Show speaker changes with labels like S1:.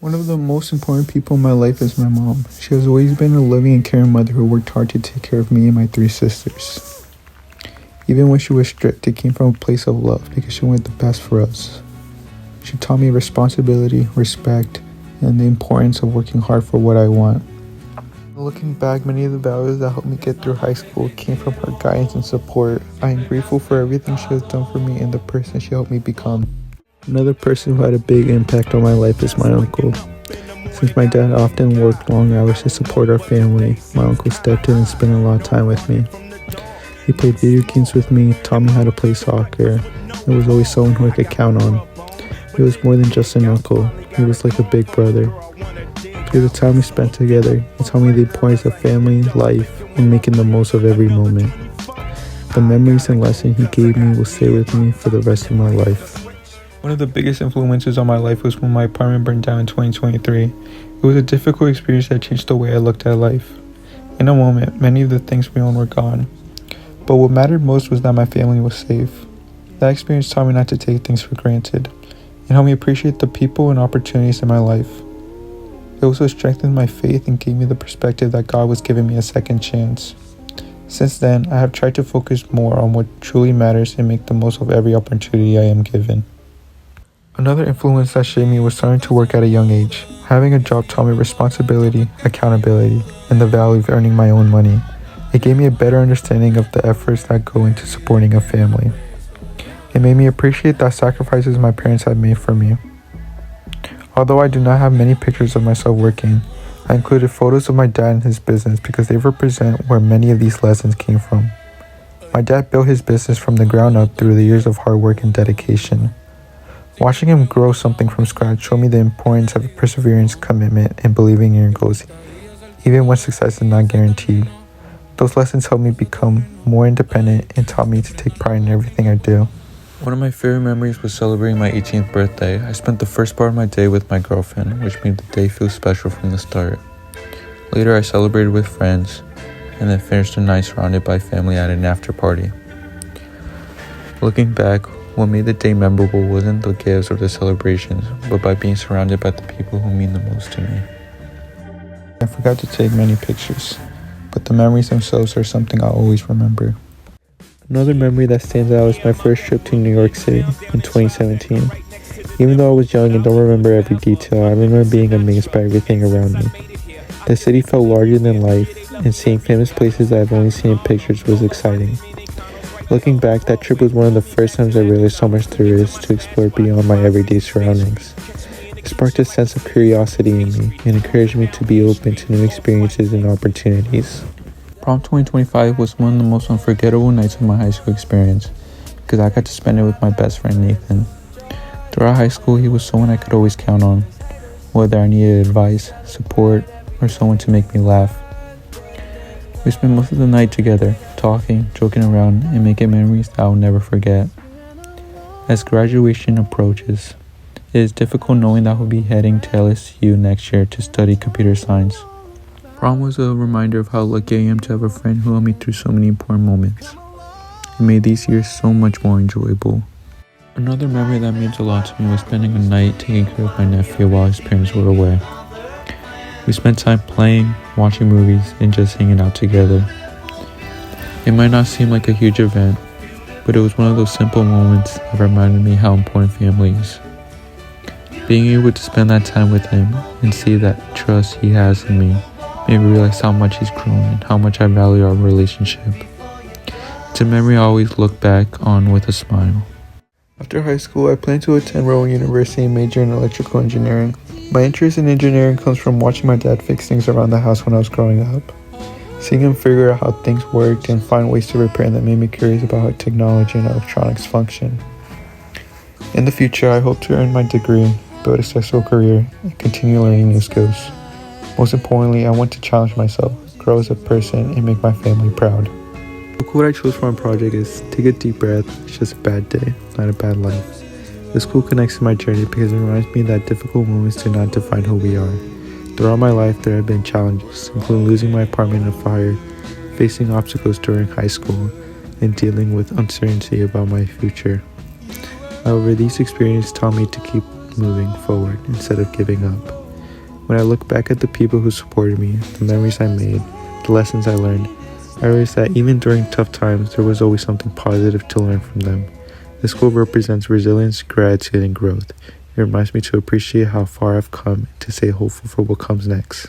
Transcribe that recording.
S1: One of the most important people in my life is my mom. She has always been a loving and caring mother who worked hard to take care of me and my three sisters. Even when she was strict, it came from a place of love because she wanted the best for us. She taught me responsibility, respect, and the importance of working hard for what I want. Looking back, many of the values that helped me get through high school came from her guidance and support. I am grateful for everything she has done for me and the person she helped me become. Another person who had a big impact on my life is my uncle. Since my dad often worked long hours to support our family, my uncle stepped in and spent a lot of time with me. He played video games with me, taught me how to play soccer, and was always someone who I could count on. He was more than just an uncle, he was like a big brother. Through the time we spent together, he taught me the importance of family, life, and making the most of every moment. The memories and lessons he gave me will stay with me for the rest of my life. One of the biggest influences on my life was when my apartment burned down in 2023. It was a difficult experience that changed the way I looked at life. In a moment, many of the things we owned were gone. But what mattered most was that my family was safe. That experience taught me not to take things for granted. It helped me appreciate the people and opportunities in my life. It also strengthened my faith and gave me the perspective that God was giving me a second chance. Since then, I have tried to focus more on what truly matters and make the most of every opportunity I am given. Another influence that shaped me was starting to work at a young age. Having a job taught me responsibility, accountability, and the value of earning my own money. It gave me a better understanding of the efforts that go into supporting a family. It made me appreciate the sacrifices my parents had made for me. Although I do not have many pictures of myself working, I included photos of my dad and his business because they represent where many of these lessons came from. My dad built his business from the ground up through the years of hard work and dedication. Watching him grow something from scratch showed me the importance of perseverance, commitment, and believing in your goals, even when success is not guaranteed. Those lessons helped me become more independent and taught me to take pride in everything I do. One of my favorite memories was celebrating my 18th birthday. I spent the first part of my day with my girlfriend, which made the day feel special from the start. Later, I celebrated with friends, and then finished the night surrounded by family at an after party. Looking back, what made the day memorable wasn't the gifts or the celebrations, but by being surrounded by the people who mean the most to me. I forgot to take many pictures, but the memories themselves are something I'll always remember. Another memory that stands out is my first trip to New York City in 2017. Even though I was young and don't remember every detail, I remember being amazed by everything around me. The city felt larger than life, and seeing famous places that I've only seen in pictures was exciting. Looking back, that trip was one of the first times I realized how much there is to explore beyond my everyday surroundings. It sparked a sense of curiosity in me and encouraged me to be open to new experiences and opportunities. Prom 2025 was one of the most unforgettable nights of my high school experience because I got to spend it with my best friend Nathan. Throughout high school, he was someone I could always count on, whether I needed advice, support, or someone to make me laugh. We spent most of the night together, talking, joking around, and making memories that I'll never forget. As graduation approaches, it is difficult knowing that I'll be heading to LSU next year to study computer science. Prom was a reminder of how lucky I am to have a friend who helped me through so many important moments. It made these years so much more enjoyable. Another memory that means a lot to me was spending a night taking care of my nephew while his parents were away. We spent time playing, watching movies, and just hanging out together. It might not seem like a huge event, but it was one of those simple moments that reminded me how important family is. Being able to spend that time with him and see that trust he has in me made me realize how much he's grown and how much I value our relationship. It's a memory I always look back on with a smile. After high school, I plan to attend Rowan University and major in electrical engineering. My interest in engineering comes from watching my dad fix things around the house when I was growing up. Seeing him figure out how things worked and find ways to repair them made me curious about how technology and electronics function. In the future, I hope to earn my degree, build a successful career, and continue learning new skills. Most importantly, I want to challenge myself, grow as a person, and make my family proud. The quote I chose for my project is, "Take a deep breath, it's just a bad day, not a bad life." This quote connects to my journey because it reminds me that difficult moments do not define who we are. Throughout my life, there have been challenges, including losing my apartment in a fire, facing obstacles during high school, and dealing with uncertainty about my future. However, these experiences taught me to keep moving forward instead of giving up. When I look back at the people who supported me, the memories I made, the lessons I learned, I realized that even during tough times, there was always something positive to learn from them. This quote represents resilience, gratitude, and growth. It reminds me to appreciate how far I've come and to stay hopeful for what comes next.